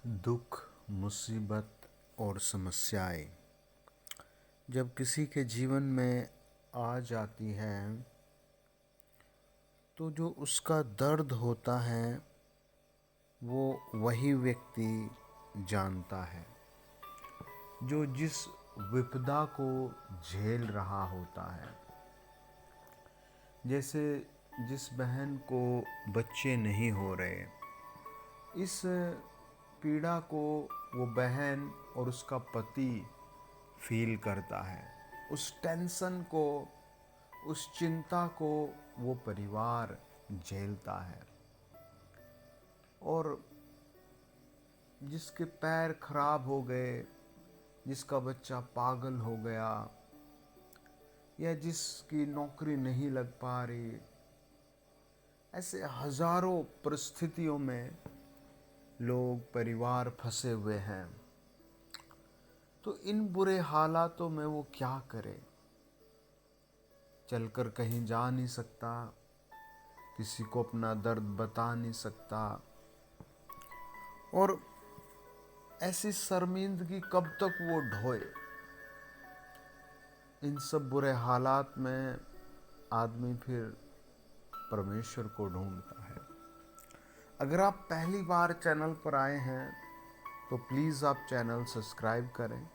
दुख, मुसीबत और समस्याएं जब किसी के जीवन में आ जाती हैं तो जो उसका दर्द होता है वो वही व्यक्ति जानता है जो जिस विपदा को झेल रहा होता है। जैसे जिस बहन को बच्चे नहीं हो रहे, इस पीड़ा को वो बहन और उसका पति फील करता है। उस टेंशन को, उस चिंता को वो परिवार झेलता है। और जिसके पैर खराब हो गए, जिसका बच्चा पागल हो गया या जिसकी नौकरी नहीं लग पा रही, ऐसे हजारों परिस्थितियों में लोग, परिवार फंसे हुए हैं। तो इन बुरे हालातों में वो क्या करे? चलकर कहीं जा नहीं सकता, किसी को अपना दर्द बता नहीं सकता। और ऐसी शर्मिंदगी कब तक वो ढोए? इन सब बुरे हालात में आदमी फिर परमेश्वर को ढूंढता है। अगर आप पहली बार चैनल पर आए हैं तो प्लीज़ आप चैनल सब्सक्राइब करें,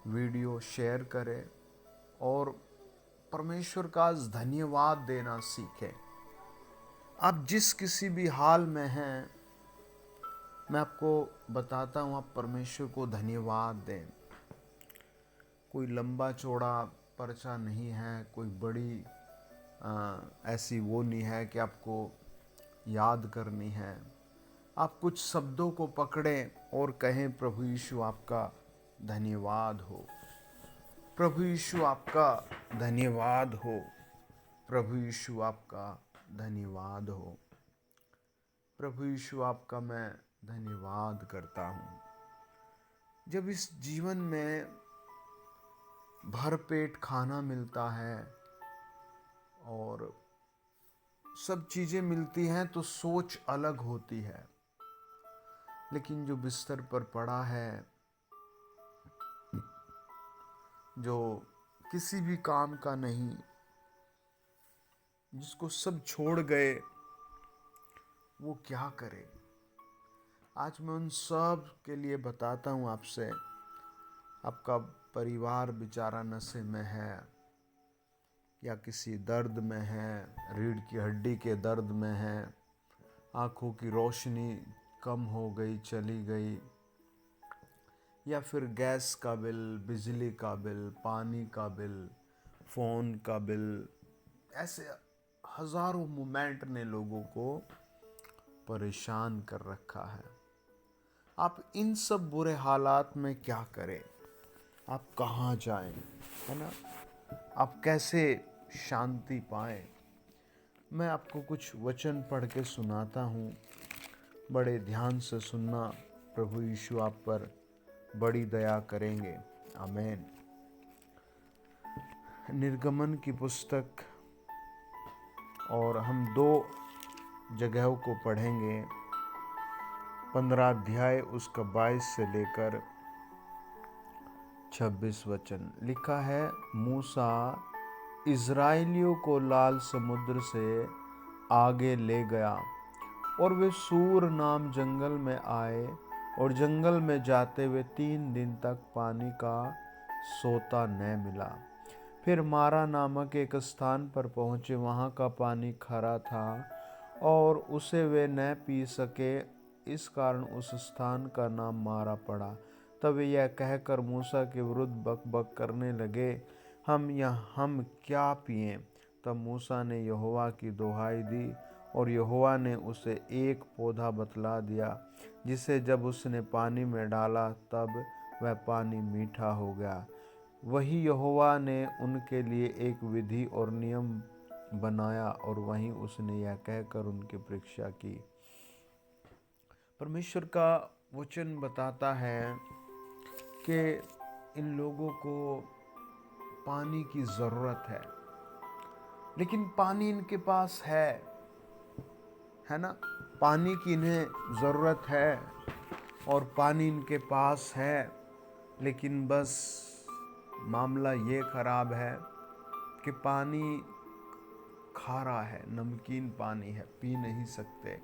वीडियो शेयर करें और परमेश्वर का धन्यवाद देना सीखें। आप जिस किसी भी हाल में हैं, मैं आपको बताता हूँ, आप परमेश्वर को धन्यवाद दें। कोई लंबा चौड़ा पर्चा नहीं है, कोई बड़ी ऐसी वो नहीं है कि आपको याद करनी है। आप कुछ शब्दों को पकड़ें और कहें, प्रभु यीशु आपका धन्यवाद हो, प्रभु यीशु आपका धन्यवाद हो, प्रभु यीशु आपका धन्यवाद हो, प्रभु यीशु आपका मैं धन्यवाद करता हूँ। जब इस जीवन में भरपेट खाना मिलता है और सब चीज़ें मिलती हैं तो सोच अलग होती है, लेकिन जो बिस्तर पर पड़ा है, जो किसी भी काम का नहीं, जिसको सब छोड़ गए, वो क्या करे? आज मैं उन सब के लिए बताता हूँ आपसे। आपका परिवार बेचारा नशे में है या किसी दर्द में है, रीढ़ की हड्डी के दर्द में है, आँखों की रोशनी कम हो गई, चली गई, या फिर गैस का बिल, बिजली का बिल, पानी का बिल, फ़ोन का बिल, ऐसे हज़ारों मोमेंट ने लोगों को परेशान कर रखा है। आप इन सब बुरे हालात में क्या करें? आप कहाँ जाएं, है ना? आप कैसे शांति पाएं? मैं आपको कुछ वचन पढ़ के सुनाता हूँ, बड़े ध्यान से सुनना। प्रभु यीशु आप पर बड़ी दया करेंगे। आमीन। निर्गमन की पुस्तक, और हम 2 जगहों को पढ़ेंगे। 15 अध्याय उसका 22 से लेकर 26 वचन। लिखा है, मूसा इज़राइलियों को लाल समुद्र से आगे ले गया और वे सूर नाम जंगल में आए और जंगल में जाते हुए 3 दिन तक पानी का सोता न मिला। फिर मारा नामक एक स्थान पर पहुँचे, वहाँ का पानी खरा था और उसे वे न पी सके, इस कारण उस स्थान का नाम मारा पड़ा। तब वे यह कहकर मूसा के विरुद्ध बकबक करने लगे, हम क्या पिएं? तब मूसा ने यहोवा की दुहाई दी और यहोवा ने उसे एक पौधा बतला दिया, जिसे जब उसने पानी में डाला तब वह पानी मीठा हो गया। वही यहोवा ने उनके लिए एक विधि और नियम बनाया और वहीं उसने यह कहकर उनकी परीक्षा की। परमेश्वर का वचन बताता है कि इन लोगों को पानी की ज़रूरत है, लेकिन पानी इनके पास है ना? पानी की इन्हें ज़रूरत है, और पानी इनके पास है, लेकिन बस मामला ये खराब है कि पानी खारा है, नमकीन पानी है, पी नहीं सकते।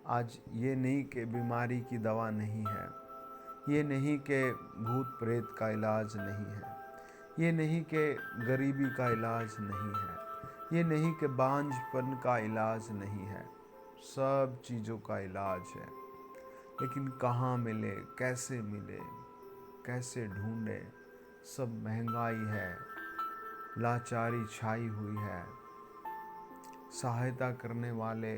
आज ये नहीं कि बीमारी की दवा नहीं है, ये नहीं कि भूत प्रेत का इलाज नहीं है, ये नहीं कि गरीबी का इलाज नहीं है, ये नहीं कि बांझपन का इलाज नहीं है। सब चीज़ों का इलाज है, लेकिन कहाँ मिले, कैसे मिले, कैसे ढूंढे। सब महंगाई है, लाचारी छाई हुई है, सहायता करने वाले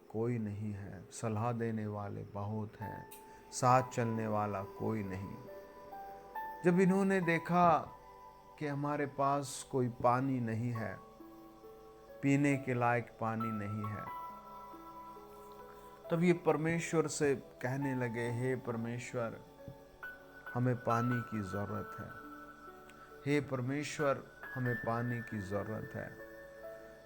कोई नहीं है, सलाह देने वाले बहुत हैं, साथ चलने वाला कोई नहीं। जब इन्होंने देखा कि हमारे पास कोई पानी नहीं है, पीने के लायक पानी नहीं है, तब ये परमेश्वर से कहने लगे, हे परमेश्वर, हमें पानी की ज़रूरत है। हे परमेश्वर, हमें पानी की ज़रूरत है।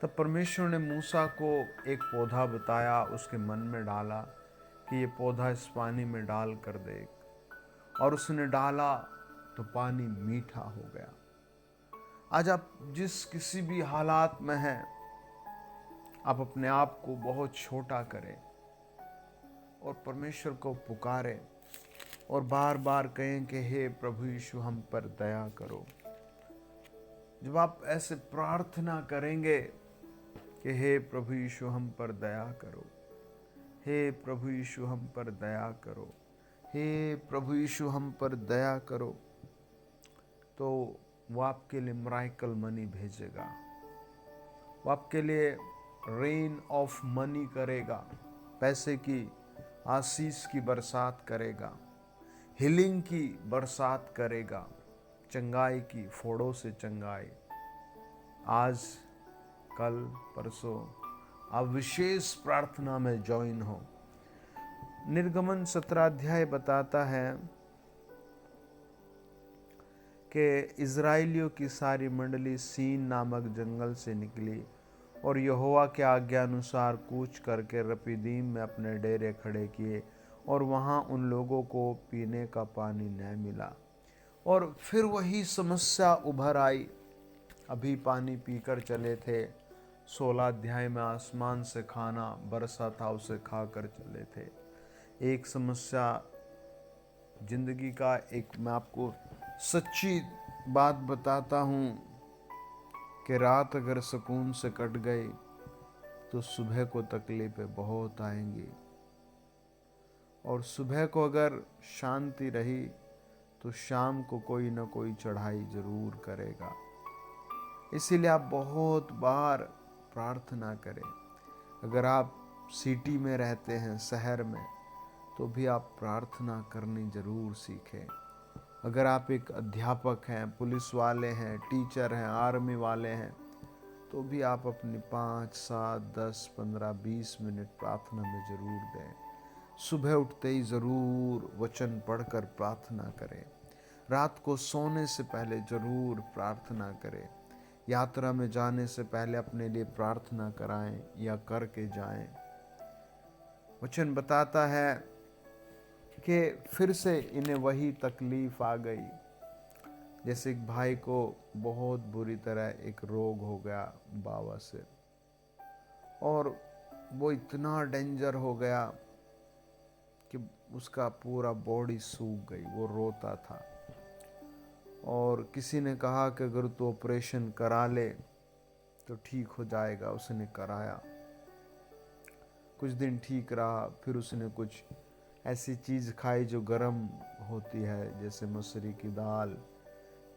तब परमेश्वर ने मूसा को एक पौधा बताया, उसके मन में डाला कि ये पौधा इस पानी में डाल कर दे, और उसने डाला तो पानी मीठा हो गया। आज आप जिस किसी भी हालात में हैं, आप अपने आप को बहुत छोटा करें और परमेश्वर को पुकारें और बार बार कहें कि हे प्रभु यीशु, हम पर दया करो। जब आप ऐसे प्रार्थना करेंगे कि हे प्रभु यीशु, हम पर दया करो, हे प्रभु यीशु, हम पर दया करो, हे प्रभु यीशु, हम पर दया करो, तो वो आपके लिए मिरेकल मनी भेजेगा। वो आपके लिए रेन ऑफ मनी करेगा, पैसे की आशीष की बरसात करेगा, हीलिंग की बरसात करेगा, चंगाई की, फोड़ों से चंगाई। आज, कल, परसों आप विशेष प्रार्थना में ज्वाइन हो। निर्गमन 17 अध्याय बताता है कि इज़राइलियों की सारी मंडली सीन नामक जंगल से निकली और यहोवा के आज्ञा अनुसार कूच करके रपीदीम में अपने डेरे खड़े किए, और वहाँ उन लोगों को पीने का पानी न मिला। और फिर वही समस्या उभर आई। अभी पानी पीकर चले थे, 16 अध्याय में आसमान से खाना बरसा था, उसे खाकर चले थे। एक समस्या जिंदगी का, एक मैं आपको सच्ची बात बताता हूँ कि रात अगर सुकून से कट गई तो सुबह को तकलीफें बहुत आएंगी, और सुबह को अगर शांति रही तो शाम को कोई ना कोई चढ़ाई जरूर करेगा। इसीलिए आप बहुत बार प्रार्थना करें। अगर आप सिटी में रहते हैं, शहर में, तो भी आप प्रार्थना करनी जरूर सीखें। अगर आप एक अध्यापक हैं, पुलिस वाले हैं, टीचर हैं, आर्मी वाले हैं, तो भी आप अपनी 5, 7, 10, 15, 20 मिनट प्रार्थना में ज़रूर दें। सुबह उठते ही ज़रूर वचन पढ़कर प्रार्थना करें। रात को सोने से पहले ज़रूर प्रार्थना करें। यात्रा में जाने से पहले अपने लिए प्रार्थना कराएं या करके जाएं। वचन बताता है कि फिर से इन्हें वही तकलीफ आ गई। जैसे एक भाई को बहुत बुरी तरह एक रोग हो गया, बवासीर, और वो इतना डेंजर हो गया कि उसका पूरा बॉडी सूख गई, वो रोता था। और किसी ने कहा कि अगर तू ऑपरेशन करा ले तो ठीक हो जाएगा। उसने कराया, कुछ दिन ठीक रहा, फिर उसने कुछ ऐसी चीज़ खाई जो गर्म होती है, जैसे मसूरी की दाल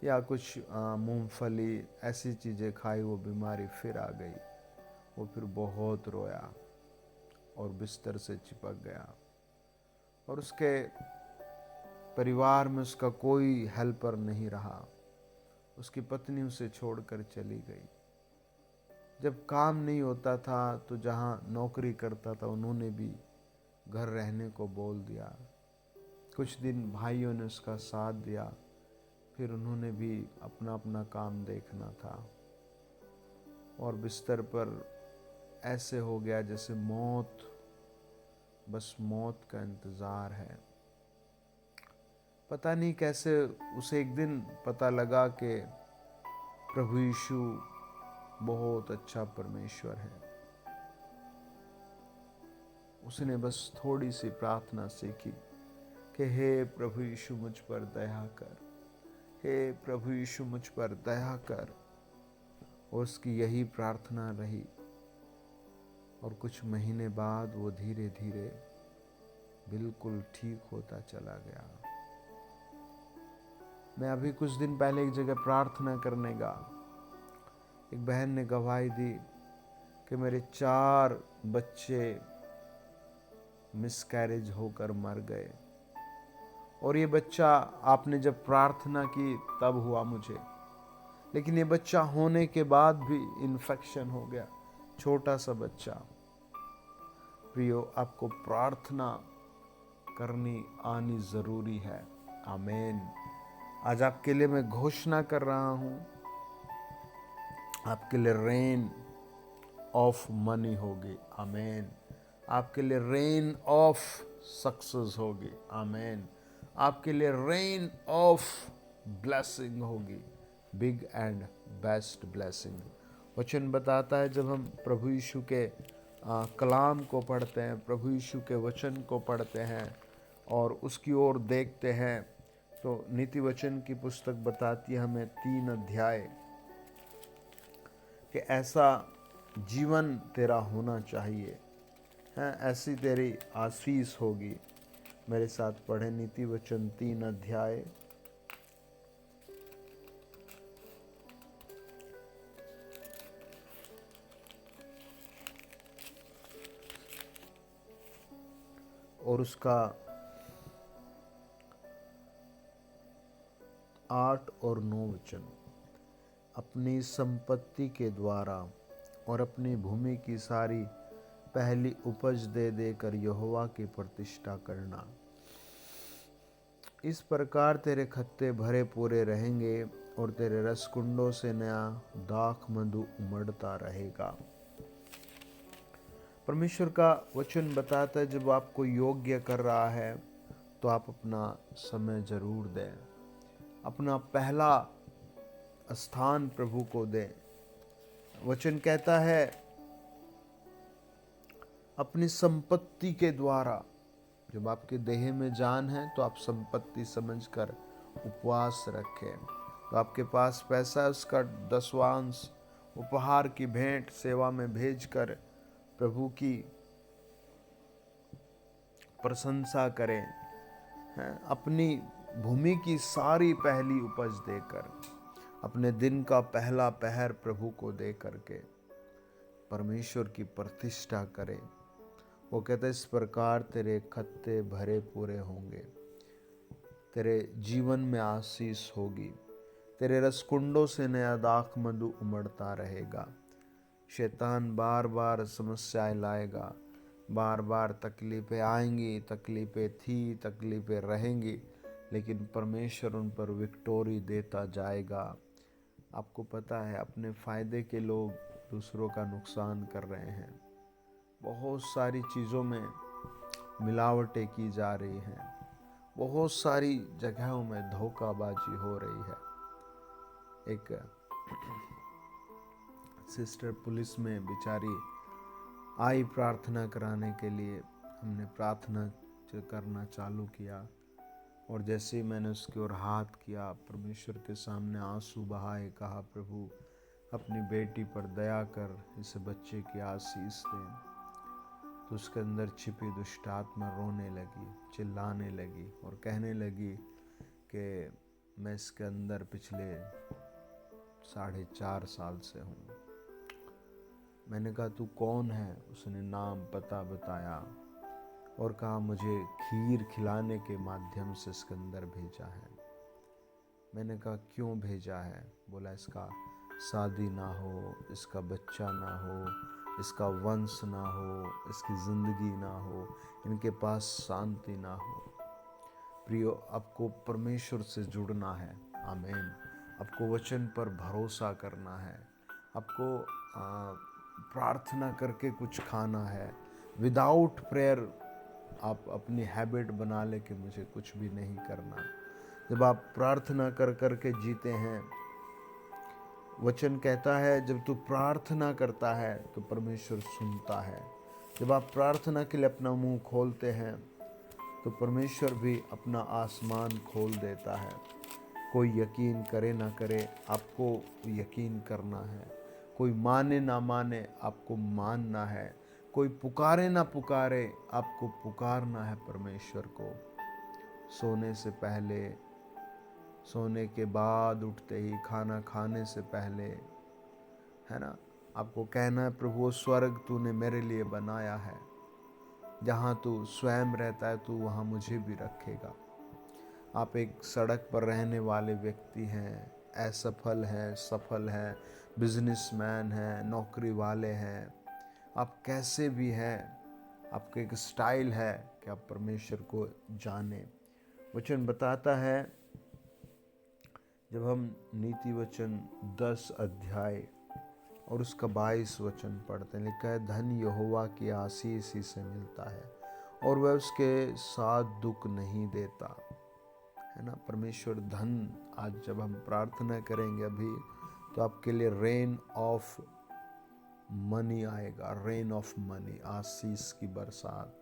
या कुछ मूंगफली, ऐसी चीज़ें खाई, वो बीमारी फिर आ गई। वो फिर बहुत रोया और बिस्तर से चिपक गया, और उसके परिवार में उसका कोई हेल्पर नहीं रहा। उसकी पत्नी उसे छोड़कर चली गई। जब काम नहीं होता था तो जहाँ नौकरी करता था उन्होंने भी घर रहने को बोल दिया। कुछ दिन भाइयों ने उसका साथ दिया, फिर उन्होंने भी अपना अपना काम देखना था, और बिस्तर पर ऐसे हो गया जैसे मौत बस मौत का इंतज़ार है। पता नहीं कैसे उसे एक दिन पता लगा कि प्रभु यीशु बहुत अच्छा परमेश्वर है। उसने बस थोड़ी सी प्रार्थना सीखी कि हे प्रभु यीशु मुझ पर दया कर, हे प्रभु यीशु मुझ पर दया कर। और उसकी यही प्रार्थना रही और कुछ महीने बाद वो धीरे धीरे बिल्कुल ठीक होता चला गया। मैं अभी कुछ दिन पहले एक जगह प्रार्थना करने गया। एक बहन ने गवाही दी कि मेरे 4 बच्चे मिसकैरेज होकर मर गए और ये बच्चा आपने जब प्रार्थना की तब हुआ मुझे, लेकिन ये बच्चा होने के बाद भी इन्फेक्शन हो गया, छोटा सा बच्चा। प्रियो, आपको प्रार्थना करनी आनी जरूरी है। आमीन। आज आपके लिए मैं घोषणा कर रहा हूं, आपके लिए रेन ऑफ मनी होगी। आमीन। आपके लिए रेन ऑफ सक्सेस होगी। आमीन। आपके लिए रेन ऑफ ब्लेसिंग होगी, बिग एंड बेस्ट ब्लेसिंग। वचन बताता है जब हम प्रभु यीशु के कलाम को पढ़ते हैं, प्रभु यीशु के वचन को पढ़ते हैं और उसकी ओर देखते हैं, तो नीति वचन की पुस्तक बताती है हमें 3 अध्याय कि ऐसा जीवन तेरा होना चाहिए, है ऐसी तेरी आशीष होगी। मेरे साथ पढ़े नीति वचन 3 अध्याय और उसका 8 और 9 वचन। अपनी संपत्ति के द्वारा और अपनी भूमि की सारी पहली उपज दे देकर यहोवा की प्रतिष्ठा करना। इस प्रकार तेरे खत्ते भरे पूरे रहेंगे और तेरे रसकुंडों से नया दाख मधु उमड़ता रहेगा। परमेश्वर का वचन बताता है जब आपको योग्य कर रहा है तो आप अपना समय जरूर दें, अपना पहला स्थान प्रभु को दें। वचन कहता है अपनी संपत्ति के द्वारा, जब आपके देह में जान है तो आप संपत्ति समझकर उपवास रखें। तो आपके पास पैसा है, उसका 10वांश उपहार की भेंट सेवा में भेजकर प्रभु की प्रशंसा करें, अपनी भूमि की सारी पहली उपज देकर, अपने दिन का पहला पहर प्रभु को दे करके परमेश्वर की प्रतिष्ठा करें। वो कहते इस प्रकार तेरे खत्ते भरे पूरे होंगे, तेरे जीवन में आशीष होगी, तेरे रसकुंडों से नया दाख मधु उमड़ता रहेगा। शैतान बार बार समस्याएं लाएगा, बार बार तकलीफ़ें आएंगी, तकलीफ़ें थी, तकलीफ़ें रहेंगी, लेकिन परमेश्वर उन पर विक्टोरी देता जाएगा। आपको पता है अपने फ़ायदे के लोग दूसरों का नुकसान कर रहे हैं। बहुत सारी चीज़ों में मिलावटें की जा रही हैं, बहुत सारी जगहों में धोखाबाजी हो रही है। एक सिस्टर पुलिस में बेचारी आई प्रार्थना कराने के लिए। हमने प्रार्थना करना चालू किया और जैसे ही मैंने उसकी ओर हाथ किया, परमेश्वर के सामने आंसू बहाए, कहा प्रभु अपनी बेटी पर दया कर, इस बच्चे की आशीष दें। तो उसके अंदर छिपी दुष्ट आत्मा रोने लगी, चिल्लाने लगी और कहने लगी कि मैं इसके अंदर पिछले 4.5 साल से हूँ। मैंने कहा तू कौन है? उसने नाम पता बताया और कहा मुझे खीर खिलाने के माध्यम से इसके अंदर भेजा है। मैंने कहा क्यों भेजा है? बोला इसका शादी ना हो, इसका बच्चा ना हो, इसका वंश ना हो, इसकी ज़िंदगी ना हो, इनके पास शांति ना हो। प्रियो, आपको परमेश्वर से जुड़ना है। आमीन। आपको वचन पर भरोसा करना है, आपको प्रार्थना करके कुछ खाना है। विदाउट प्रेयर आप अपनी हैबिट बना ले कि मुझे कुछ भी नहीं करना। जब आप प्रार्थना कर कर के जीते हैं, वचन कहता है जब तू प्रार्थना करता है तो परमेश्वर सुनता है। जब आप प्रार्थना के लिए अपना मुंह खोलते हैं तो परमेश्वर भी अपना आसमान खोल देता है। कोई यकीन करे ना करे, आपको यकीन करना है। कोई माने ना माने, आपको मानना है। कोई पुकारे ना पुकारे, आपको पुकारना है परमेश्वर को। सोने से पहले, सोने के बाद, उठते ही, खाना खाने से पहले, है ना, आपको कहना है प्रभु स्वर्ग तूने मेरे लिए बनाया है, जहाँ तू स्वयं रहता है तू वहाँ मुझे भी रखेगा। आप एक सड़क पर रहने वाले व्यक्ति हैं, असफल हैं, सफल हैं, बिजनेसमैन हैं, नौकरी वाले हैं, आप कैसे भी हैं, आपका एक स्टाइल है कि आप परमेश्वर को जाने। वचन बताता है, जब हम नीति वचन 10 अध्याय और उसका 22 वचन पढ़ते हैं, लिखा है धन यहोवा की आशीष ही से मिलता है और वह उसके साथ दुख नहीं देता, है ना। परमेश्वर धन, आज जब हम प्रार्थना करेंगे अभी, तो आपके लिए रेन ऑफ मनी आएगा, रेन ऑफ मनी, आशीष की बरसात,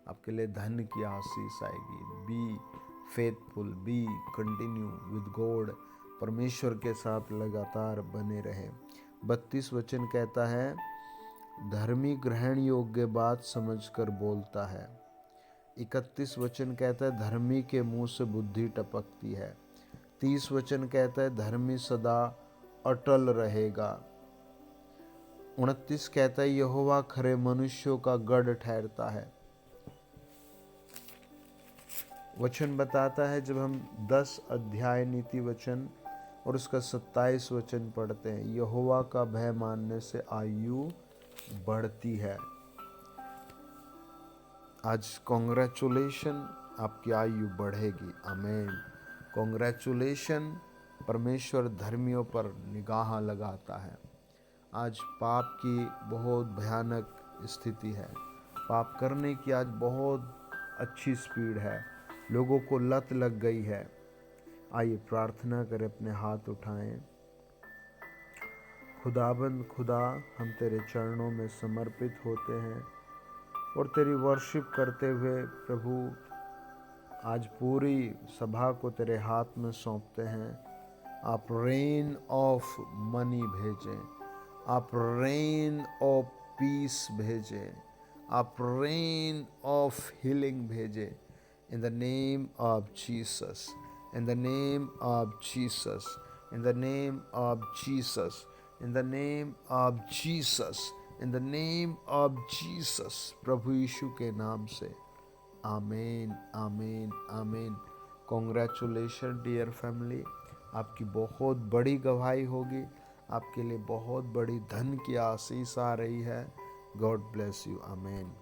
आपके लिए धन की आशीष आएगी। Be faithful, B continue with God, परमेश्वर के साथ लगातार बने रहे। 32 वचन कहता है धर्मी ग्रहण योग्य बात समझकर बोलता है। 31 वचन कहता है धर्मी के मुंह से बुद्धि टपकती है। 30 वचन कहता है धर्मी सदा अटल रहेगा। 29 कहता है यहोवा खरे मनुष्यों का गढ़ ठहरता है। वचन बताता है, जब हम 10 अध्याय नीति वचन और उसका 27 वचन पढ़ते हैं, यहोवा का भय मानने से आयु बढ़ती है। आज कॉन्ग्रेचुलेशन, आपकी आयु बढ़ेगी। आमीन। कॉन्ग्रेचुलेशन, परमेश्वर धर्मियों पर निगाह लगाता है। आज पाप की बहुत भयानक स्थिति है, पाप करने की आज बहुत अच्छी स्पीड है, लोगों को लत लग गई है। आइए प्रार्थना करें, अपने हाथ उठाएं। खुदाबंद खुदा, हम तेरे चरणों में समर्पित होते हैं और तेरी वर्शिप करते हुए प्रभु आज पूरी सभा को तेरे हाथ में सौंपते हैं। आप रेन ऑफ मनी भेजें, आप रेन ऑफ पीस भेजें, आप रेन ऑफ हीलिंग भेजें। In the name of Jesus, in the name of Jesus, in the name of Jesus, in the name of Jesus, in the name of Jesus, प्रभु यीशु के नाम से आमीन, आमीन, आमीन। Congratulation dear family, आपकी बहुत बड़ी गवाही होगी, आपके लिए बहुत बड़ी धन की आशीष आ रही है। गॉड ब्लेस यू, आमीन।